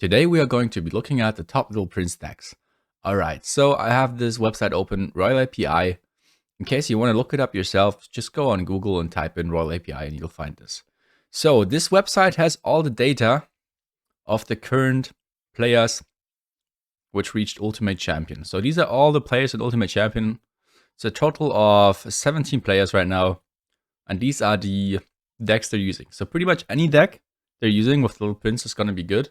Today we are going to be looking at the top Little Prince decks. Alright, so I have this website open, Royal API. In case you want to look it up yourself, just go on Google and type in Royal API and you'll find this. So this website has all the data of the current players which reached Ultimate Champion. So these are all the players in Ultimate Champion. It's a total of 17 players right now. And these are the decks they're using. So pretty much any deck they're using with Little Prince is going to be good.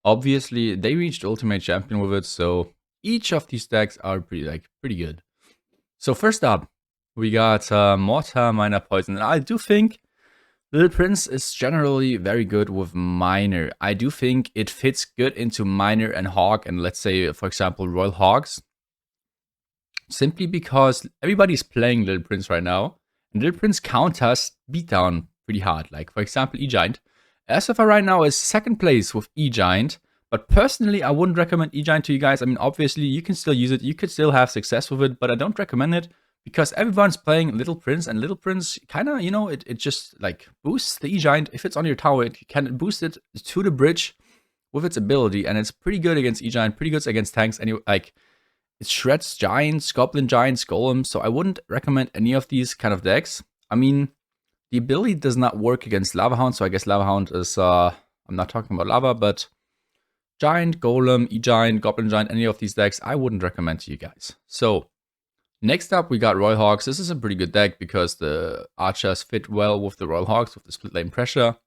Obviously, they reached Ultimate Champion with it, so each of these decks are pretty good. So first up, we got Mortar, Miner, Poison. And I do think Little Prince is generally very good with Miner. I do think it fits good into Miner and Hawk, and let's say, for example, Royal Hogs. Simply because everybody's playing Little Prince right now, and Little Prince counters beatdown pretty hard. Like, for example, E-Giant. As of right now is second place with E-Giant, but personally I wouldn't recommend E-Giant to you guys. I mean, obviously you can still use it, you could still have success with it, but I don't recommend it because everyone's playing Little Prince, and Little Prince kind of, you know, it just like boosts the E-Giant. If it's on your tower, it can boost it to the bridge with its ability, and it's pretty good against E-Giant, pretty good against tanks, and like it shreds giants, goblin giants, golems, so I wouldn't recommend any of these kind of decks. I mean, the ability does not work against Lava Hound, so I guess Lava Hound is, I'm not talking about Lava, but Giant, Golem, E-Giant, Goblin Giant, any of these decks, I wouldn't recommend to you guys. So, next up we got Royal Hogs. This is a pretty good deck because the archers fit well with the Royal Hogs, with the split lane pressure.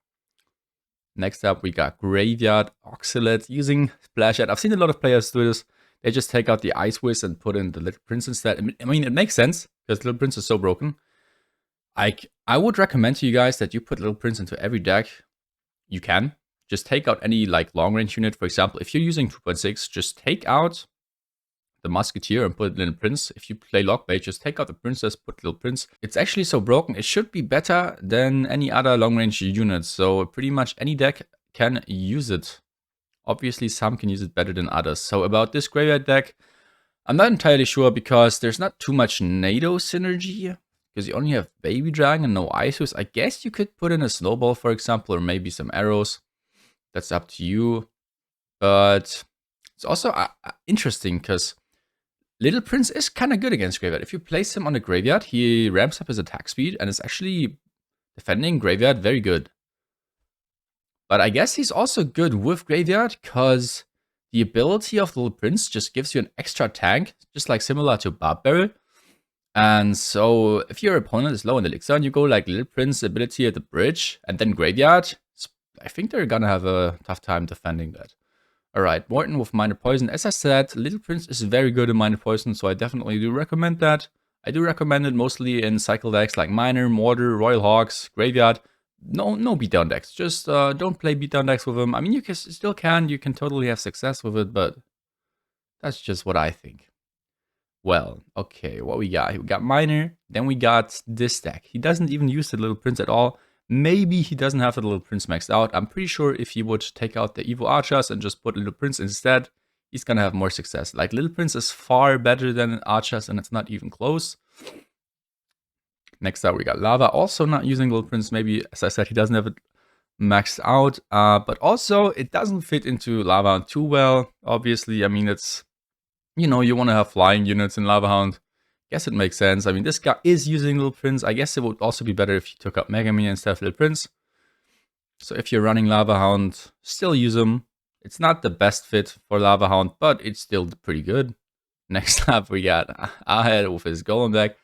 Next up we got Graveyard, Oxalate, using Splash Ad. I've seen a lot of players do this. They just take out the Ice Wiz and put in the Little Prince instead. I mean, it makes sense because Little Prince is so broken. I would recommend to you guys that you put Little Prince into every deck you can. Just take out any like long range unit. For example, if you're using 2.6, just take out the Musketeer and put Little Prince. If you play Lockbait, just take out the Princess, put Little Prince. It's actually so broken, it should be better than any other long range unit. So pretty much any deck can use it. Obviously, some can use it better than others. So about this Graveyard deck, I'm not entirely sure because there's not too much NATO synergy. Because you only have Baby Dragon and no Isus. I guess you could put in a Snowball, for example, or maybe some arrows. That's up to you. But it's also interesting because Little Prince is kind of good against Graveyard. If you place him on the Graveyard, he ramps up his attack speed and is actually defending Graveyard very good. But I guess he's also good with Graveyard because the ability of Little Prince just gives you an extra tank, just like similar to Barb Barrel. And so, if your opponent is low in Elixir and you go like Little Prince ability at the bridge and then Graveyard, I think they're gonna have a tough time defending that. Alright, Morton with Minor Poison. As I said, Little Prince is very good in Minor Poison, so I definitely do recommend that. I do recommend it mostly in cycle decks like Minor, Mortar, Royal Hogs, Graveyard. No beatdown decks. Just don't play beatdown decks with them. I mean, you can totally have success with it, but that's just what I think. Well, okay, what we got? We got Miner, then we got this deck. He doesn't even use the Little Prince at all. Maybe he doesn't have the Little Prince maxed out. I'm pretty sure if he would take out the Evo Archers and just put Little Prince instead, he's gonna have more success. Like, Little Prince is far better than Archers, and it's not even close. Next up, we got Lava, also not using Little Prince. Maybe, as I said, he doesn't have it maxed out, but also it doesn't fit into Lava too well. Obviously, I mean, it's, you know, you want to have flying units in Lava Hound. Guess it makes sense. I mean, this guy is using Little Prince. I guess it would also be better if you took up Mega Man instead of Little Prince. So if you're running Lava Hound, still use him. It's not the best fit for Lava Hound, but it's still pretty good. Next up, we got Ahead with his Golem deck.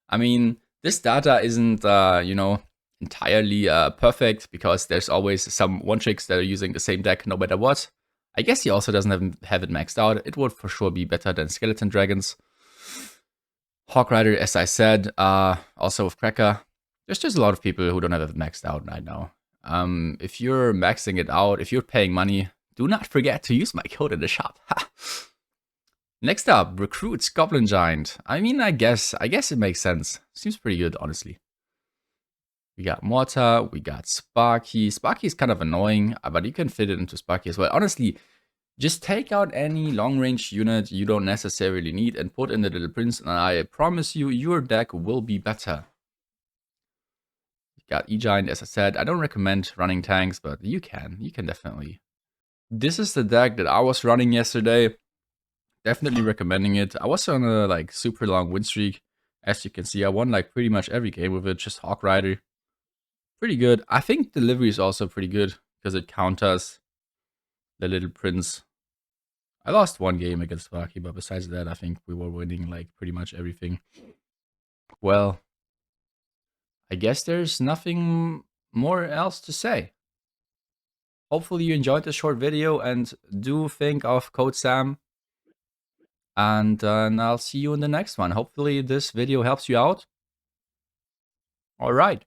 I mean, this data isn't, you know, entirely perfect because there's always some one-tricks that are using the same deck no matter what. I guess he also doesn't have it maxed out. It would for sure be better than Skeleton Dragons. Hawk Rider, as I said, also with Cracker. There's just a lot of people who don't have it maxed out right now. If you're maxing it out, if you're paying money, do not forget to use my code in the shop. Next up, Recruits Goblin Giant. I mean, I guess it makes sense. Seems pretty good, honestly. We got Mortar, we got Sparky. Sparky is kind of annoying, but you can fit it into Sparky as well. Honestly, just take out any long-range unit you don't necessarily need and put in the Little Prince, and I promise you, your deck will be better. We got E-Giant, as I said. I don't recommend running tanks, but you can definitely This is the deck that I was running yesterday. Definitely recommending it. I was on a like super long win streak. As you can see, I won like pretty much every game with it. Just Hawk Rider. Pretty good. I think delivery is also pretty good because it counters the little prince. I lost one game against Vaki, but besides that, I think we were winning like pretty much everything. Well, I guess there's nothing more else to say. Hopefully you enjoyed this short video and do think of Code Sam. And I'll see you in the next one. Hopefully this video helps you out. All right.